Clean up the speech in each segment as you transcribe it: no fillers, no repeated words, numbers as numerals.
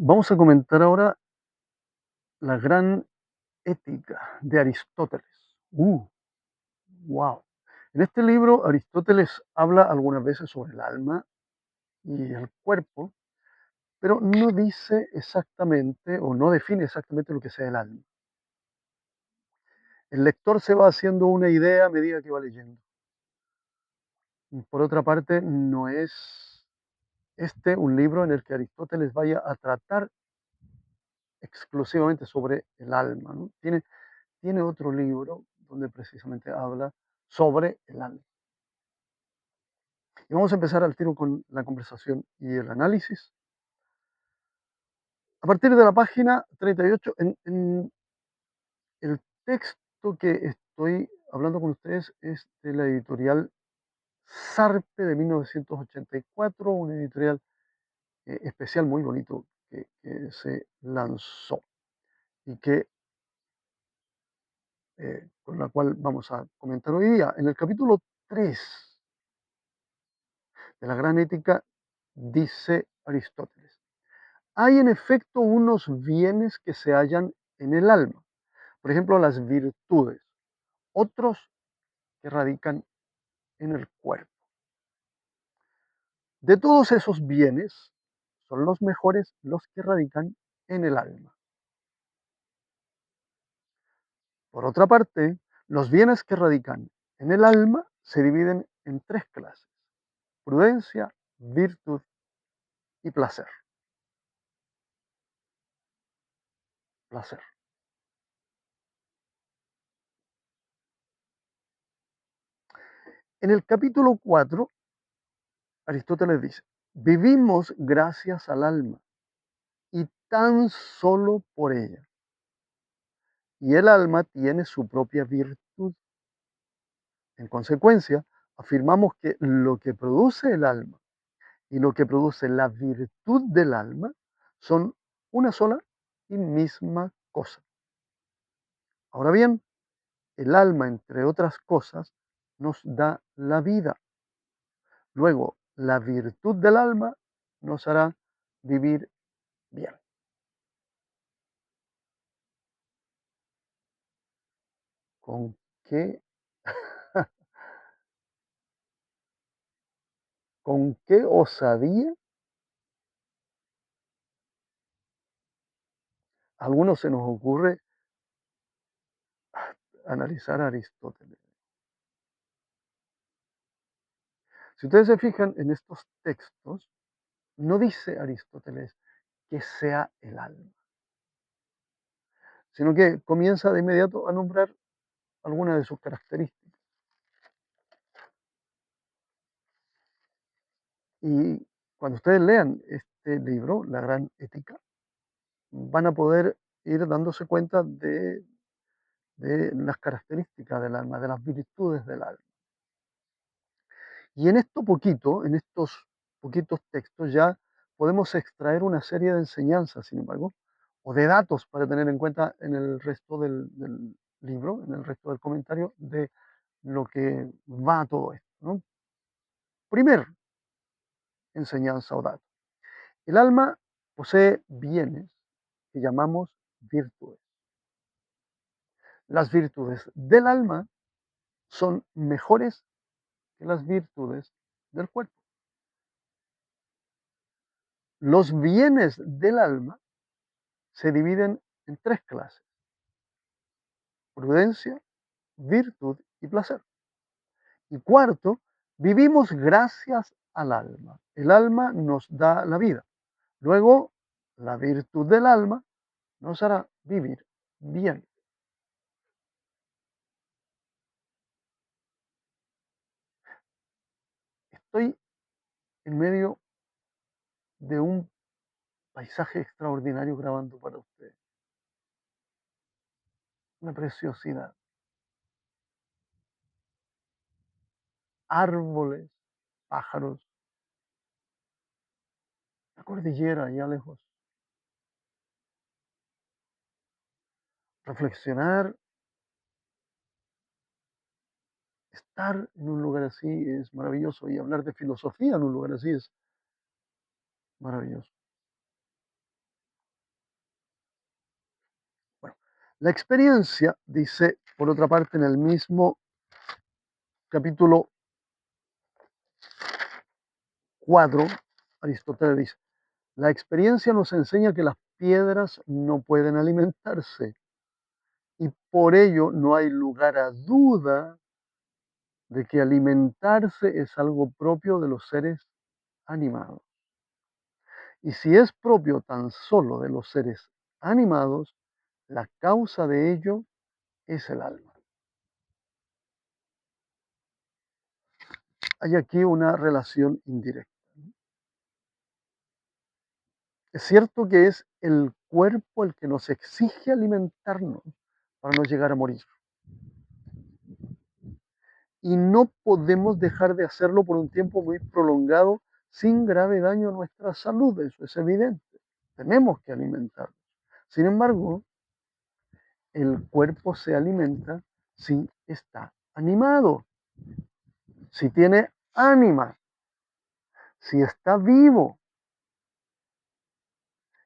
Vamos a comentar ahora la gran ética de Aristóteles. Wow. En este libro, Aristóteles habla algunas veces sobre el alma y el cuerpo, pero no dice exactamente o no define exactamente lo que sea el alma. El lector se va haciendo una idea a medida que va leyendo. Y por otra parte, no es este un libro en el que Aristóteles vaya a tratar exclusivamente sobre el alma, ¿no? Tiene otro libro donde precisamente habla sobre el alma. Y vamos a empezar al tiro con la conversación y el análisis. A partir de la página 38, en el texto que estoy hablando con ustedes es de la editorial Sarpe de 1984, una editorial especial muy bonito que se lanzó y con la cual vamos a comentar hoy día. En el capítulo 3 de la Gran Ética dice Aristóteles: hay en efecto unos bienes que se hallan en el alma, por ejemplo las virtudes, otros que radican en el cuerpo. De todos esos bienes, son los mejores los que radican en el alma. Por otra parte, los bienes que radican en el alma se dividen en tres clases: prudencia, virtud y placer. Placer. En el capítulo 4, Aristóteles dice: vivimos gracias al alma y tan solo por ella. Y el alma tiene su propia virtud. En consecuencia, afirmamos que lo que produce el alma y lo que produce la virtud del alma son una sola y misma cosa. Ahora bien, el alma, entre otras cosas, nos da la vida. Luego, la virtud del alma nos hará vivir bien. ¿Con qué, con qué osadía a algunos se nos ocurre analizar a Aristóteles? Si ustedes se fijan en estos textos, no dice Aristóteles que sea el alma, sino que comienza de inmediato a nombrar algunas de sus características. Y cuando ustedes lean este libro, La Gran Ética, van a poder ir dándose cuenta de las características del alma, de las virtudes del alma. Y en esto poquito, en estos poquitos textos ya podemos extraer una serie de enseñanzas, sin embargo, o de datos para tener en cuenta en el resto del libro, en el resto del comentario de lo que va a todo esto, ¿no? Primer enseñanza o dato. El alma posee bienes que llamamos virtudes. Las virtudes del alma son mejores que las virtudes del cuerpo. Los bienes del alma se dividen en tres clases: prudencia, virtud y placer. Y cuarto, vivimos gracias al alma. El alma nos da la vida. Luego, la virtud del alma nos hará vivir bien. Estoy en medio de un paisaje extraordinario grabando para ustedes. Una preciosidad. Árboles, pájaros, la cordillera allá lejos. Reflexionar, estar en un lugar así es maravilloso, y hablar de filosofía en un lugar así es maravilloso. La experiencia, dice por otra parte en el mismo capítulo 4, Aristóteles dice, la experiencia nos enseña que las piedras no pueden alimentarse y por ello no hay lugar a duda de que alimentarse es algo propio de los seres animados. Y si es propio tan solo de los seres animados, la causa de ello es el alma. Hay aquí una relación indirecta. Es cierto que es el cuerpo el que nos exige alimentarnos para no llegar a morir. Y no podemos dejar de hacerlo por un tiempo muy prolongado sin grave daño a nuestra salud, eso es evidente. Tenemos que alimentarnos. Sin embargo, el cuerpo se alimenta si está animado, si tiene ánima, si está vivo.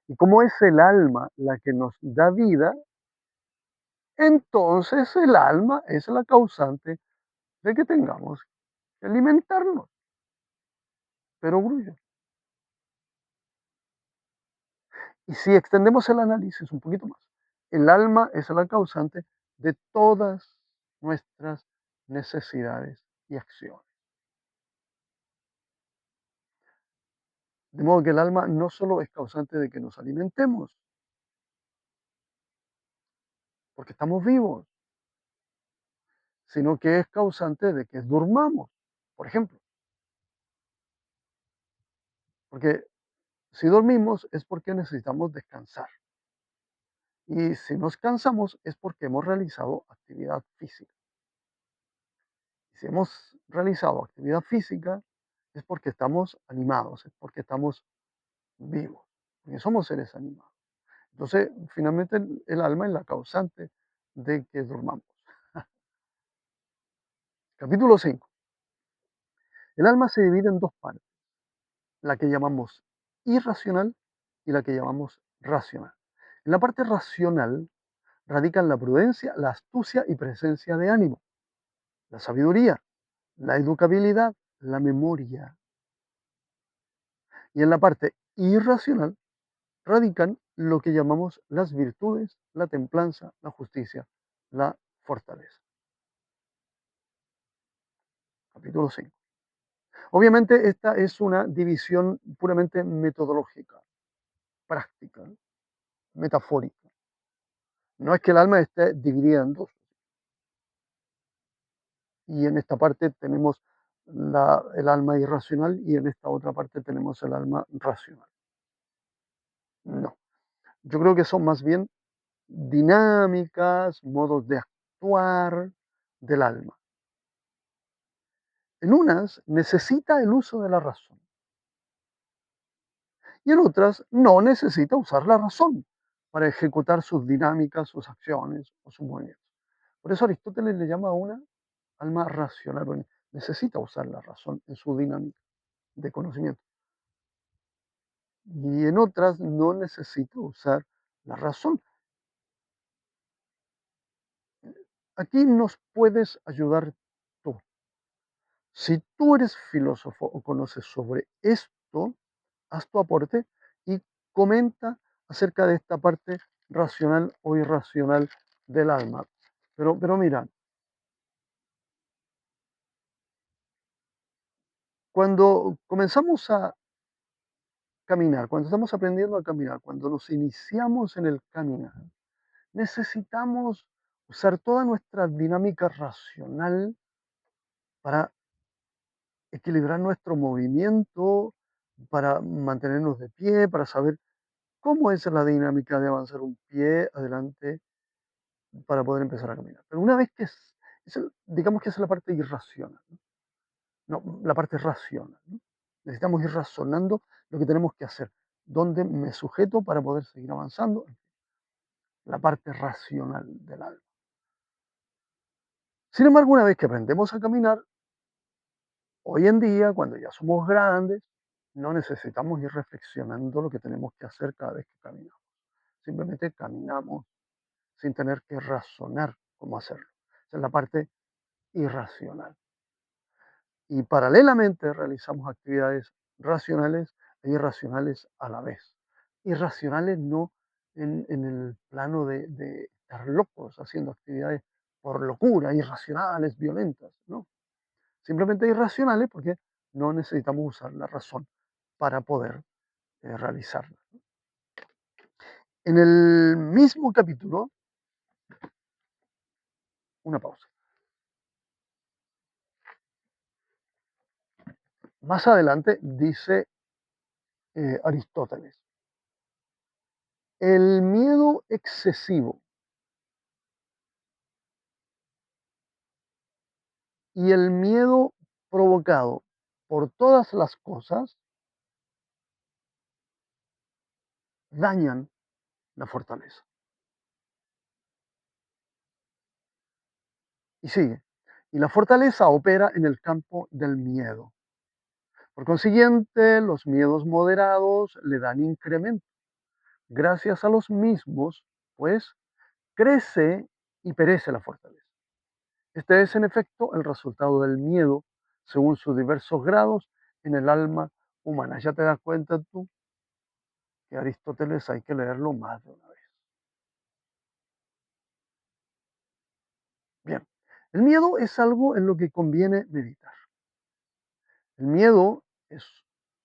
Y como es el alma la que nos da vida, entonces el alma es la causante de que tengamos que alimentarnos. Pero grullo. Y si extendemos el análisis un poquito más, el alma es la causante de todas nuestras necesidades y acciones. De modo que el alma no solo es causante de que nos alimentemos, porque estamos vivos, sino que es causante de que durmamos, por ejemplo. Porque si dormimos es porque necesitamos descansar. Y si nos cansamos es porque hemos realizado actividad física. Y si hemos realizado actividad física es porque estamos animados, es porque estamos vivos, porque somos seres animados. Entonces, finalmente el alma es la causante de que durmamos. Capítulo 5. El alma se divide en dos partes, la que llamamos irracional y la que llamamos racional. En la parte racional radican la prudencia, la astucia y presencia de ánimo, la sabiduría, la educabilidad, la memoria. Y en la parte irracional radican lo que llamamos las virtudes, la templanza, la justicia, la fortaleza. Capítulo 5. Obviamente esta es una división puramente metodológica, práctica, metafórica. No es que el alma esté dividida en dos. Y en esta parte tenemos el alma irracional y en esta otra parte tenemos el alma racional. No, yo creo que son más bien dinámicas, modos de actuar del alma. En unas necesita el uso de la razón y en otras no necesita usar la razón para ejecutar sus dinámicas, sus acciones o sus movimientos. Por eso Aristóteles le llama a una alma racional, porque necesita usar la razón en su dinámica de conocimiento. Y en otras no necesita usar la razón. Aquí nos puedes ayudar tú. Si tú eres filósofo o conoces sobre esto, haz tu aporte y comenta acerca de esta parte racional o irracional del alma. Pero mira, cuando comenzamos a caminar, cuando estamos aprendiendo a caminar, cuando nos iniciamos en el caminar, necesitamos usar toda nuestra dinámica racional para equilibrar nuestro movimiento, para mantenernos de pie, para saber cómo es la dinámica de avanzar un pie adelante para poder empezar a caminar. Pero una vez que digamos que esa es la parte irracional, ¿no? No, la parte racional, ¿no? Necesitamos ir razonando lo que tenemos que hacer, dónde me sujeto para poder seguir avanzando, la parte racional del alma. Sin embargo, una vez que aprendemos a caminar, hoy en día, cuando ya somos grandes, no necesitamos ir reflexionando lo que tenemos que hacer cada vez que caminamos. Simplemente caminamos sin tener que razonar cómo hacerlo. Esa es la parte irracional. Y paralelamente realizamos actividades racionales e irracionales a la vez. Irracionales no en el plano de estar locos haciendo actividades por locura, irracionales, violentas, no. Simplemente irracionales porque no necesitamos usar la razón para poder realizarlas. En el mismo capítulo, una pausa. Más adelante dice Aristóteles, el miedo excesivo y el miedo provocado por todas las cosas dañan la fortaleza. Y sigue. Y la fortaleza opera en el campo del miedo. Por consiguiente, los miedos moderados le dan incremento. Gracias a los mismos, pues, crece y perece la fortaleza. Este es, en efecto, el resultado del miedo, según sus diversos grados en el alma humana. Ya te das cuenta tú que Aristóteles hay que leerlo más de una vez. Bien, el miedo es algo en lo que conviene meditar. El miedo es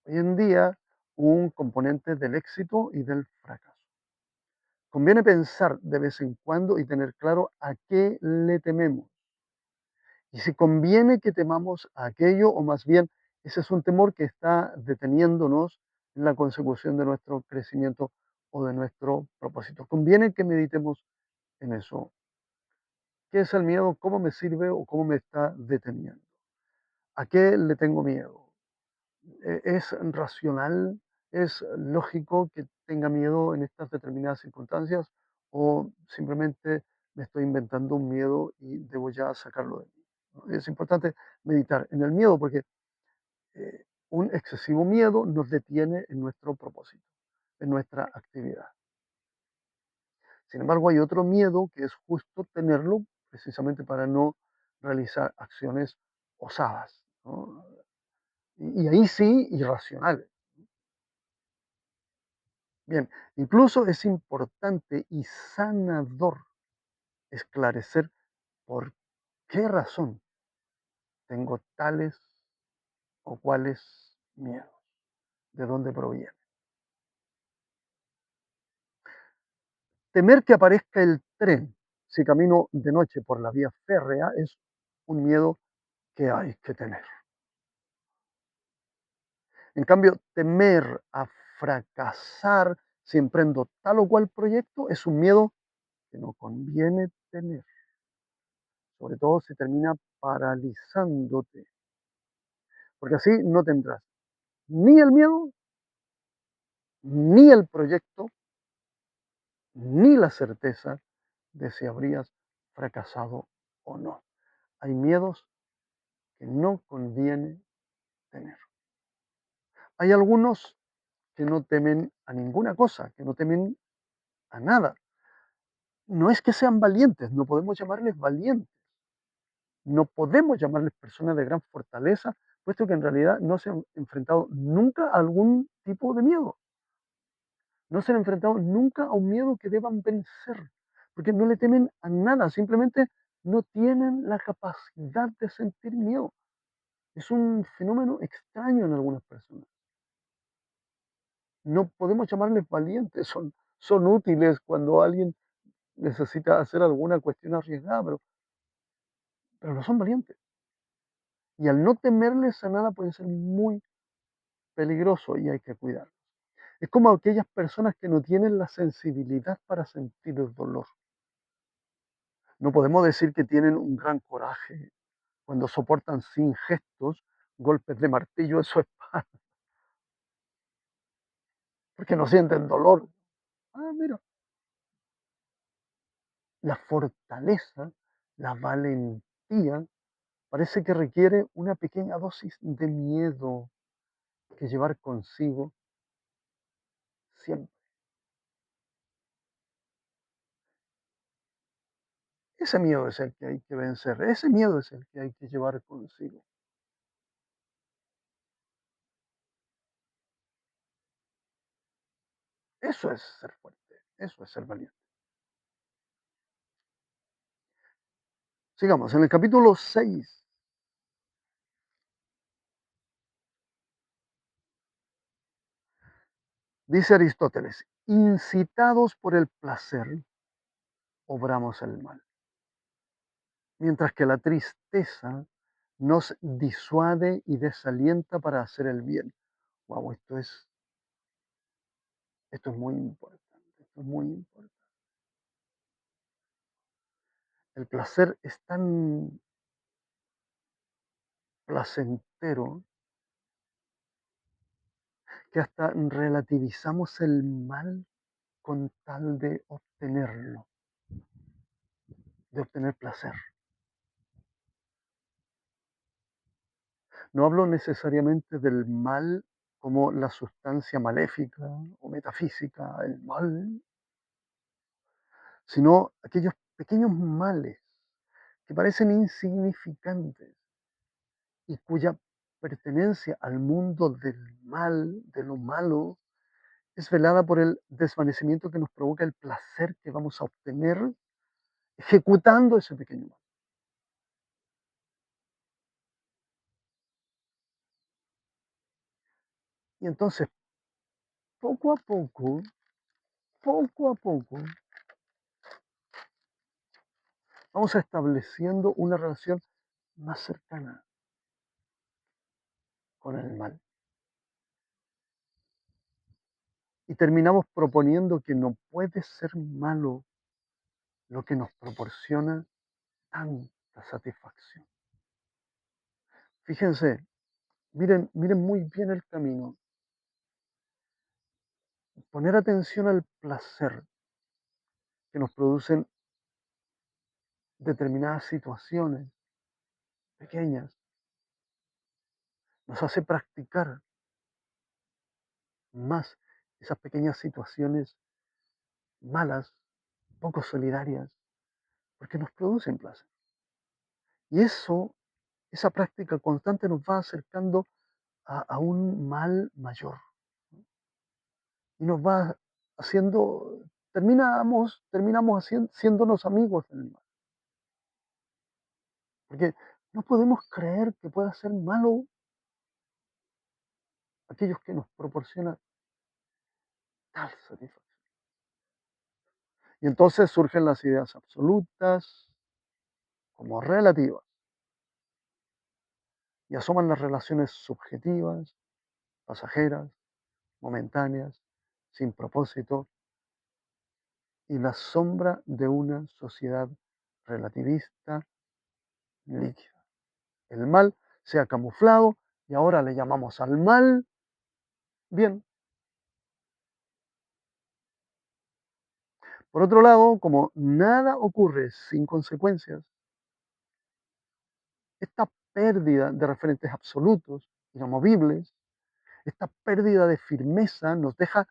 hoy en día un componente del éxito y del fracaso. Conviene pensar de vez en cuando y tener claro a qué le tememos. Y si conviene que temamos a aquello, o más bien ese es un temor que está deteniéndonos en la consecución de nuestro crecimiento o de nuestro propósito. Conviene que meditemos en eso. ¿Qué es el miedo? ¿Cómo me sirve o cómo me está deteniendo? ¿A qué le tengo miedo? ¿Es racional? ¿Es lógico que tenga miedo en estas determinadas circunstancias? ¿O simplemente me estoy inventando un miedo y debo ya sacarlo de mí? ¿No? Es importante meditar en el miedo porque un excesivo miedo nos detiene en nuestro propósito, en nuestra actividad. Sin embargo, hay otro miedo que es justo tenerlo precisamente para no realizar acciones osadas, ¿no? Y ahí sí, irracionales. Bien, incluso es importante y sanador esclarecer por qué razón tengo tales o cuales miedos, de dónde provienen. Temer que aparezca el tren si camino de noche por la vía férrea es un miedo que hay que tener. En cambio, temer a fracasar si emprendo tal o cual proyecto es un miedo que no conviene tener, sobre todo si termina paralizándote, porque así no tendrás ni el miedo, ni el proyecto, ni la certeza de si habrías fracasado o no. Hay miedos que no conviene tener. Hay algunos que no temen a ninguna cosa, que no temen a nada. No es que sean valientes, no podemos llamarles valientes, no podemos llamarles personas de gran fortaleza, puesto que en realidad no se han enfrentado nunca a algún tipo de miedo. No se han enfrentado nunca a un miedo que deban vencer, porque no le temen a nada, simplemente no tienen la capacidad de sentir miedo. Es un fenómeno extraño en algunas personas. No podemos llamarles valientes, son útiles cuando alguien necesita hacer alguna cuestión arriesgada, pero no son valientes. Y al no temerles a nada puede ser muy peligroso y hay que cuidarlos. Es como aquellas personas que no tienen la sensibilidad para sentir el dolor. No podemos decir que tienen un gran coraje cuando soportan sin gestos golpes de martillo en su espalda, porque no sienten dolor. Ah, mira, la fortaleza, la valentía, parece que requiere una pequeña dosis de miedo que llevar consigo siempre. Ese miedo es el que hay que vencer, ese miedo es el que hay que llevar consigo. Eso es ser fuerte, eso es ser valiente. Sigamos, en el capítulo 6 dice Aristóteles, incitados por el placer, obramos el mal, mientras que la tristeza nos disuade y desalienta para hacer el bien. Wow, esto es muy importante, esto es muy importante. El placer es tan placentero que hasta relativizamos el mal con tal de obtenerlo, de obtener placer. No hablo necesariamente del mal como la sustancia maléfica o metafísica, el mal, sino aquellos pequeños males que parecen insignificantes y cuya pertenencia al mundo del mal, de lo malo, es velada por el desvanecimiento que nos provoca el placer que vamos a obtener ejecutando ese pequeño mal. Y entonces, poco a poco, poco a poco, vamos estableciendo una relación más cercana con el mal. Y terminamos proponiendo que no puede ser malo lo que nos proporciona tanta satisfacción. Fíjense, miren muy bien el camino. Poner atención al placer que nos producen determinadas situaciones pequeñas nos hace practicar más esas pequeñas situaciones malas, poco solidarias, porque nos producen placer. Y esa práctica constante nos va acercando a un mal mayor, ¿no? Y nos va haciendo, terminamos siéndonos amigos del mal, porque no podemos creer que pueda ser malo aquellos que nos proporcionan tal satisfacción. Y entonces surgen las ideas absolutas como relativas y asoman las relaciones subjetivas, pasajeras, momentáneas, sin propósito, y la sombra de una sociedad relativista líquida. El mal se ha camuflado y ahora le llamamos al mal bien. Por otro lado, como nada ocurre sin consecuencias, esta pérdida de referentes absolutos, inamovibles, esta pérdida de firmeza nos deja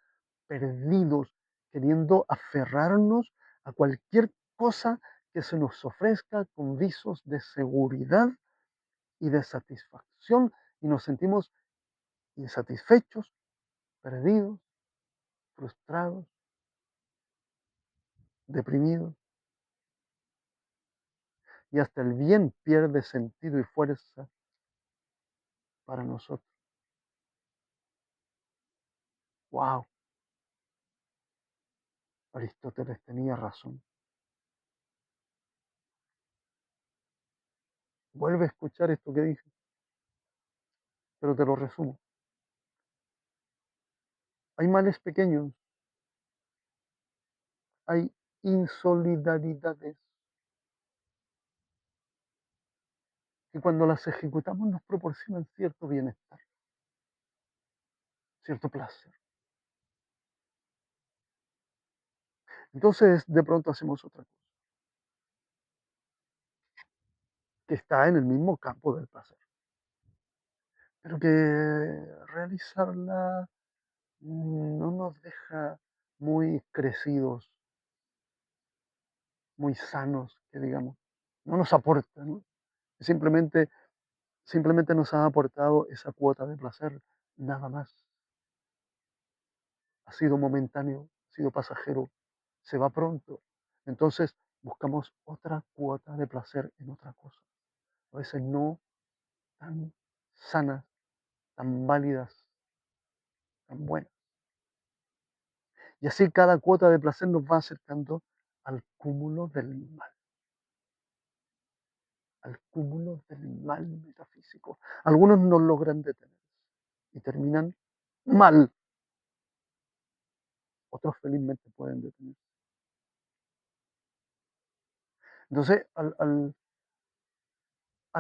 perdidos, queriendo aferrarnos a cualquier cosa que se nos ofrezca con visos de seguridad y de satisfacción y nos sentimos insatisfechos, perdidos, frustrados, deprimidos y hasta el bien pierde sentido y fuerza para nosotros. ¡Wow! Aristóteles tenía razón. Vuelve a escuchar esto que dije, pero te lo resumo. Hay males pequeños, hay insolidaridades que cuando las ejecutamos nos proporcionan cierto bienestar, cierto placer. Entonces, de pronto hacemos otra cosa, que está en el mismo campo del placer, pero que realizarla no nos deja muy crecidos, muy sanos, que digamos, no nos aporta, ¿no? Simplemente, simplemente nos ha aportado esa cuota de placer, nada más. Ha sido momentáneo, ha sido pasajero, se va pronto. Entonces buscamos otra cuota de placer en otra cosa. A veces no tan sanas, tan válidas, tan buenas. Y así cada cuota de placer nos va acercando al cúmulo del mal, al cúmulo del mal metafísico. Algunos no logran detener y terminan mal, otros felizmente pueden detener. Entonces, al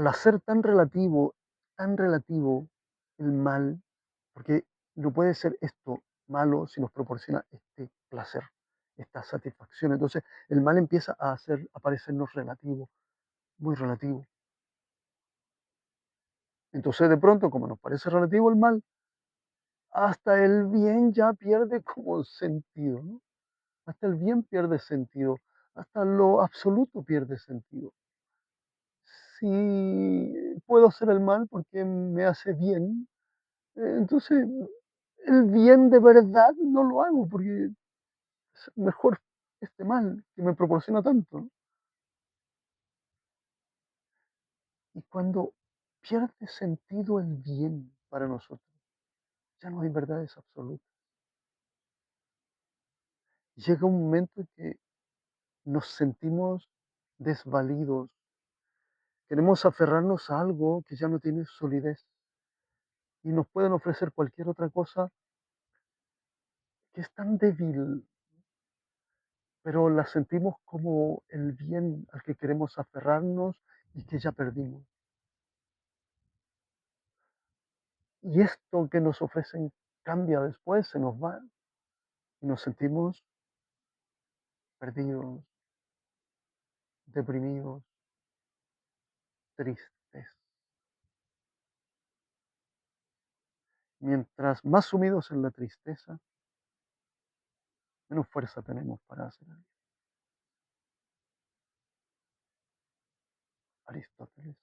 hacer tan relativo el mal, porque no puede ser esto malo si nos proporciona este placer, esta satisfacción. Entonces, el mal empieza a hacer, a parecernos relativo, muy relativo. Entonces, de pronto, como nos parece relativo el mal, hasta el bien ya pierde como sentido, ¿no? Hasta el bien pierde sentido, hasta lo absoluto pierde sentido. Si puedo hacer el mal porque me hace bien, entonces el bien de verdad no lo hago porque es mejor este mal que me proporciona tanto, ¿no? Y cuando pierde sentido el bien para nosotros, ya no hay verdades absolutas. Llega un momento en que nos sentimos desvalidos, queremos aferrarnos a algo que ya no tiene solidez y nos pueden ofrecer cualquier otra cosa que es tan débil, pero la sentimos como el bien al que queremos aferrarnos y que ya perdimos. Y esto que nos ofrecen cambia después, se nos va y nos sentimos perdidos, deprimidos, tristes. Mientras más sumidos en la tristeza, menos fuerza tenemos para hacer algo. Aristóteles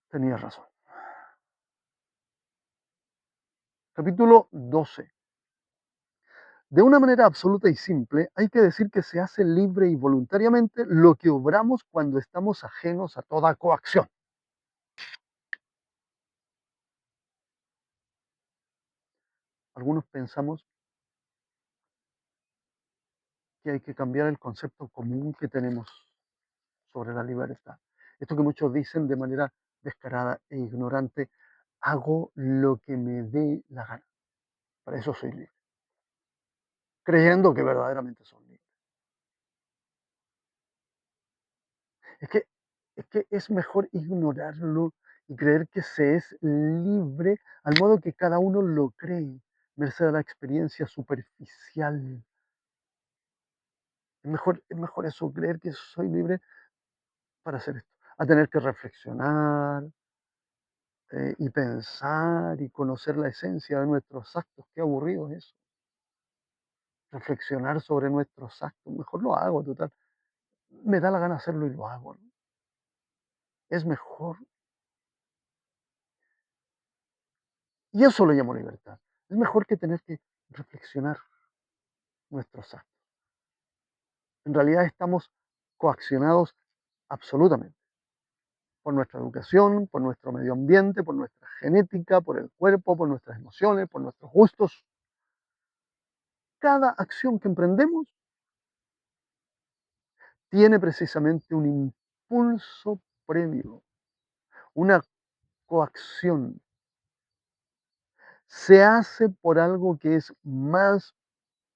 tenía razón. Capítulo 12. De una manera absoluta y simple, hay que decir que se hace libre y voluntariamente lo que obramos cuando estamos ajenos a toda coacción. Algunos pensamos que hay que cambiar el concepto común que tenemos sobre la libertad. Esto que muchos dicen de manera descarada e ignorante, hago lo que me dé la gana. Para eso soy libre. Creyendo que verdaderamente son libres. Es que, es que es mejor ignorarlo y creer que se es libre al modo que cada uno lo cree, merced a la experiencia superficial. Es mejor eso, creer que soy libre para hacer esto, a tener que reflexionar y pensar y conocer la esencia de nuestros actos. Qué aburrido es eso. Reflexionar sobre nuestros actos. Mejor lo hago, total. Me da la gana hacerlo y lo hago, ¿no? Es mejor. Y eso lo llamo libertad. Es mejor que tener que reflexionar nuestros actos. En realidad estamos coaccionados absolutamente por nuestra educación, por nuestro medio ambiente, por nuestra genética, por el cuerpo, por nuestras emociones, por nuestros gustos. Cada acción que emprendemos tiene precisamente un impulso previo, una coacción. Se hace por algo que es más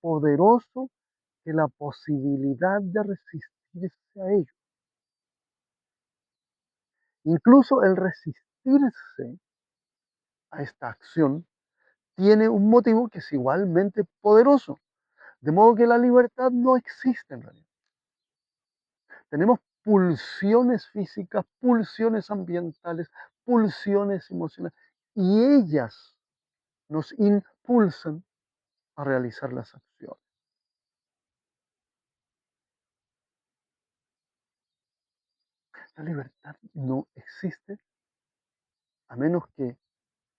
poderoso que la posibilidad de resistirse a ello. Incluso el resistirse a esta acción tiene un motivo que es igualmente poderoso. De modo que la libertad no existe en realidad. Tenemos pulsiones físicas, pulsiones ambientales, pulsiones emocionales, y ellas nos impulsan a realizar las acciones. La libertad no existe a menos que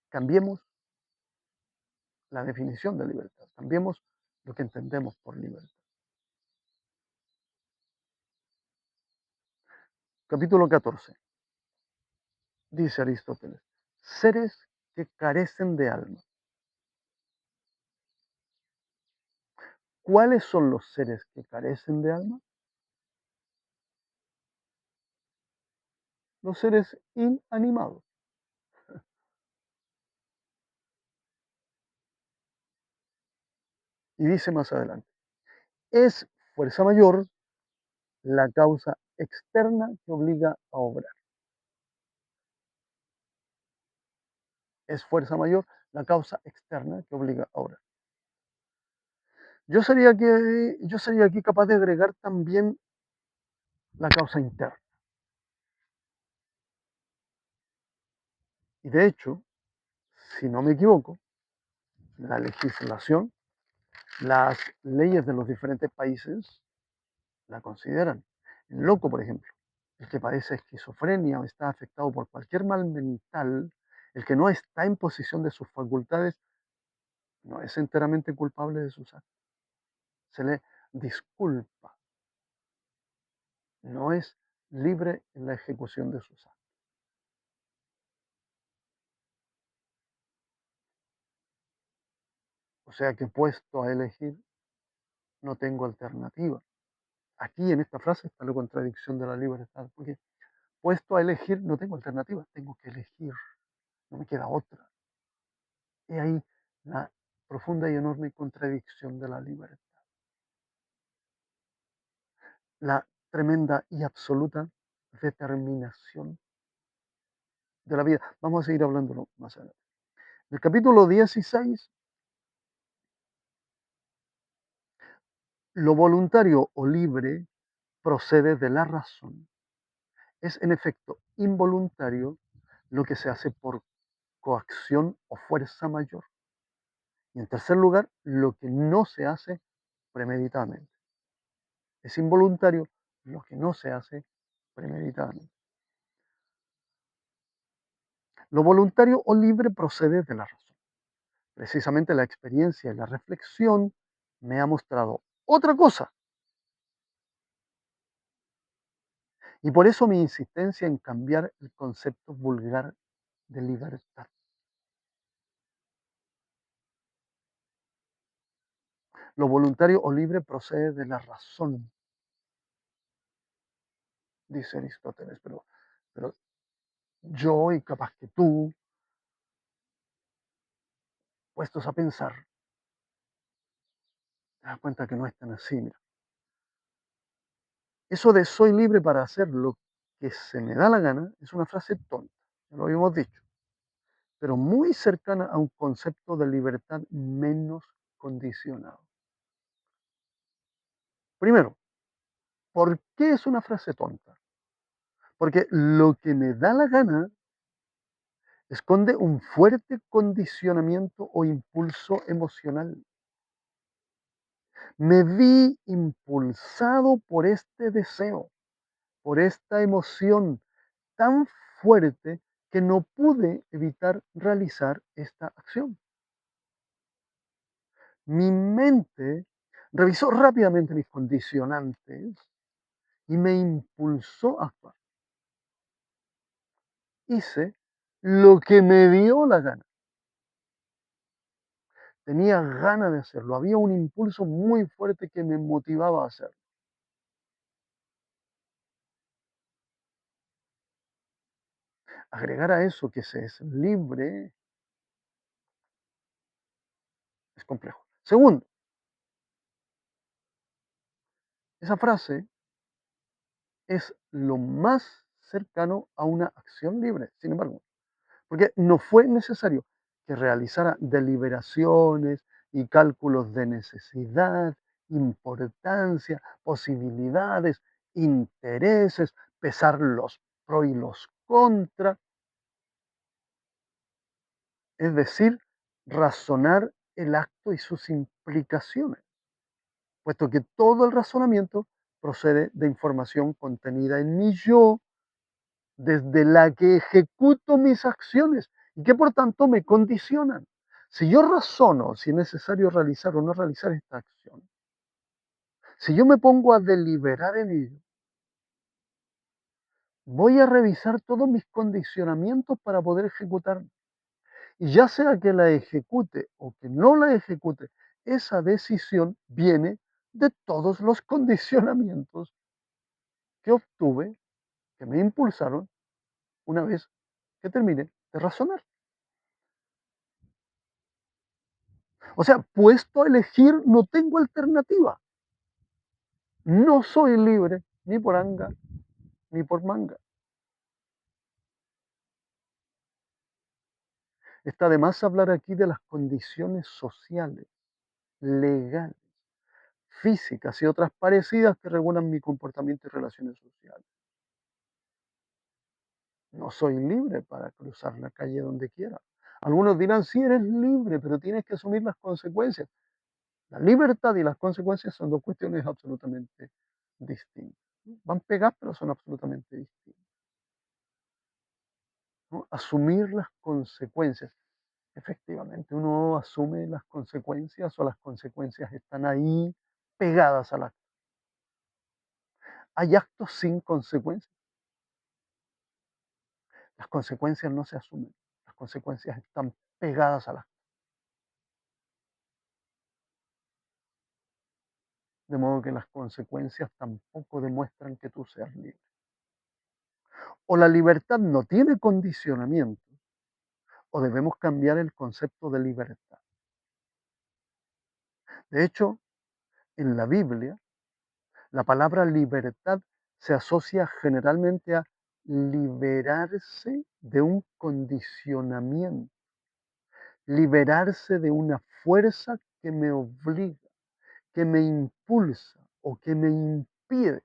cambiemos la definición de libertad, cambiemos lo que entendemos por libertad. Capítulo 14. Dice Aristóteles, seres que carecen de alma. ¿Cuáles son los seres que carecen de alma? Los seres inanimados. Y dice más adelante, es fuerza mayor la causa externa que obliga a obrar. Es fuerza mayor la causa externa que obliga a obrar. Yo sería aquí capaz de agregar también la causa interna. Y de hecho, si no me equivoco, la legislación, las leyes de los diferentes países la consideran. El loco, por ejemplo, el que padece esquizofrenia o está afectado por cualquier mal mental, el que no está en posición de sus facultades, no es enteramente culpable de sus actos. Se le disculpa, no es libre en la ejecución de sus actos. O sea que puesto a elegir, no tengo alternativa. Aquí en esta frase está la contradicción de la libertad, porque puesto a elegir, no tengo alternativa, tengo que elegir, no me queda otra. Y ahí la profunda y enorme contradicción de la libertad, la tremenda y absoluta determinación de la vida. Vamos a seguir hablándolo más adelante. En el capítulo 16, lo voluntario o libre procede de la razón. Es en efecto involuntario lo que se hace por coacción o fuerza mayor. Y en tercer lugar, lo que no se hace premeditadamente. Es involuntario lo que no se hace premeditadamente. Lo voluntario o libre procede de la razón. Precisamente la experiencia y la reflexión me ha mostrado otra cosa. Y por eso mi insistencia en cambiar el concepto vulgar de libertad. Lo voluntario o libre procede de la razón, dice Aristóteles, pero yo y capaz que tú, puestos a pensar, te das cuenta que no es tan así. Mira. Eso de soy libre para hacer lo que se me da la gana es una frase tonta, ya lo habíamos dicho, pero muy cercana a un concepto de libertad menos condicionado. Primero, ¿por qué es una frase tonta? Porque lo que me da la gana esconde un fuerte condicionamiento o impulso emocional. Me vi impulsado por este deseo, por esta emoción tan fuerte que no pude evitar realizar esta acción. Mi mente revisó rápidamente mis condicionantes y me impulsó a actuar. Hice lo que me dio la gana. Tenía ganas de hacerlo. Había un impulso muy fuerte que me motivaba a hacerlo. Agregar a eso que se es libre es complejo. Segundo, esa frase es lo más cercano a una acción libre. Sin embargo, porque no fue necesario que realizara deliberaciones y cálculos de necesidad, importancia, posibilidades, intereses, pesar los pro y los contra, es decir, razonar el acto y sus implicaciones, puesto que todo el razonamiento procede de información contenida en mi yo desde la que ejecuto mis acciones y que por tanto me condicionan. Si yo razono si es necesario realizar o no realizar esta acción, si yo me pongo a deliberar en ello, voy a revisar todos mis condicionamientos para poder ejecutar. Y ya sea que la ejecute o que no la ejecute, esa decisión viene de todos los condicionamientos que obtuve, que me impulsaron una vez que termine de razonar. O sea, puesto a elegir, no tengo alternativa. No soy libre ni por anga ni por manga. Está de más hablar aquí de las condiciones sociales, legales, físicas y otras parecidas que regulan mi comportamiento y relaciones sociales. No soy libre para cruzar la calle donde quiera. Algunos dirán, sí, eres libre, pero tienes que asumir las consecuencias. La libertad y las consecuencias son dos cuestiones absolutamente distintas. Van pegadas, pero son absolutamente distintas. ¿No? Asumir las consecuencias. Efectivamente, uno asume las consecuencias o las consecuencias están ahí pegadas al acto. Hay actos sin consecuencias. Las consecuencias no se asumen. Las consecuencias están pegadas al acto. De modo que las consecuencias tampoco demuestran que tú seas libre. O la libertad no tiene condicionamiento, o debemos cambiar el concepto de libertad. De hecho, en la Biblia, la palabra libertad se asocia generalmente a liberarse de un condicionamiento, liberarse de una fuerza que me obliga, que me impulsa o que me impide.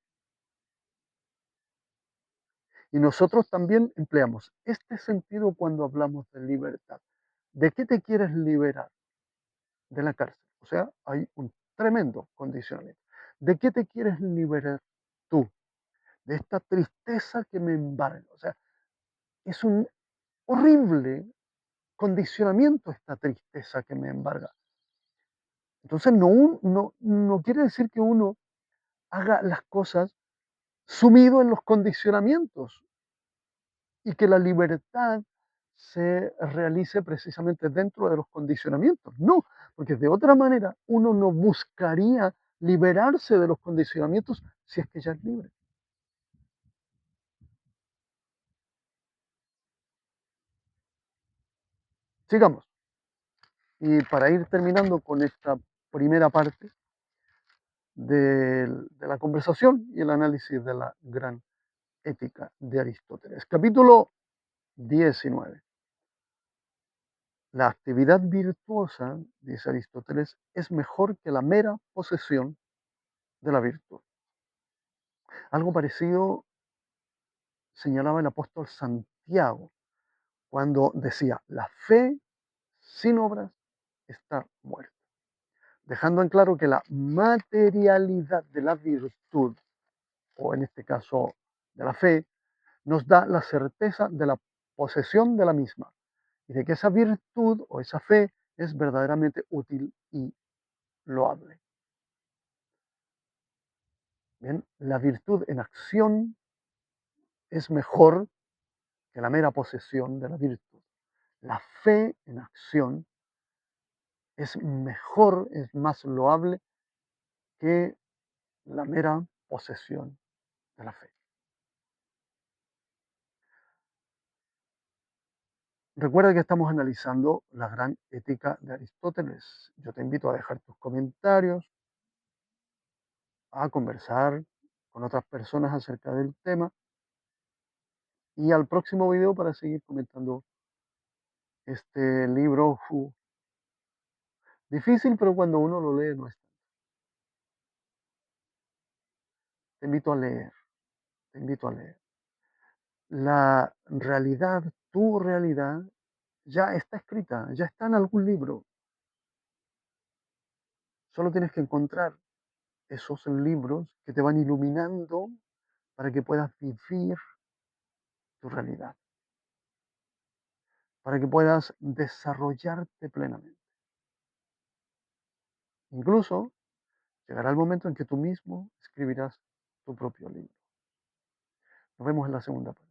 Y nosotros también empleamos este sentido cuando hablamos de libertad. ¿De qué te quieres liberar? De la cárcel. O sea, hay un tremendo condicionamiento. ¿De qué te quieres liberar tú? De esta tristeza que me embarga. O sea, es un horrible condicionamiento esta tristeza que me embarga. Entonces, no quiere decir que uno haga las cosas sumido en los condicionamientos y que la libertad se realice precisamente dentro de los condicionamientos. No, porque de otra manera uno no buscaría liberarse de los condicionamientos si es que ya es libre. Sigamos. Y para ir terminando con esta primera parte de la conversación y el análisis de la gran ética de Aristóteles. Capítulo 19. La actividad virtuosa, dice Aristóteles, es mejor que la mera posesión de la virtud. Algo parecido señalaba el apóstol Santiago cuando decía, la fe sin obras está muerta, dejando en claro que la materialidad de la virtud, o en este caso de la fe, nos da la certeza de la posesión de la misma y de que esa virtud o esa fe es verdaderamente útil y loable. Bien, la virtud en acción es mejor que la mera posesión de la virtud. La fe en acción es mejor, es más loable que la mera posesión de la fe. Recuerda que estamos analizando la gran ética de Aristóteles. Yo te invito a dejar tus comentarios, a conversar con otras personas acerca del tema y al próximo video para seguir comentando este libro difícil, pero cuando uno lo lee no es. Te invito a leer, te invito a leer. La realidad, tu realidad, ya está escrita, ya está en algún libro. Solo tienes que encontrar esos libros que te van iluminando para que puedas vivir tu realidad, para que puedas desarrollarte plenamente. Incluso llegará el momento en que tú mismo escribirás tu propio libro. Nos vemos en la segunda parte.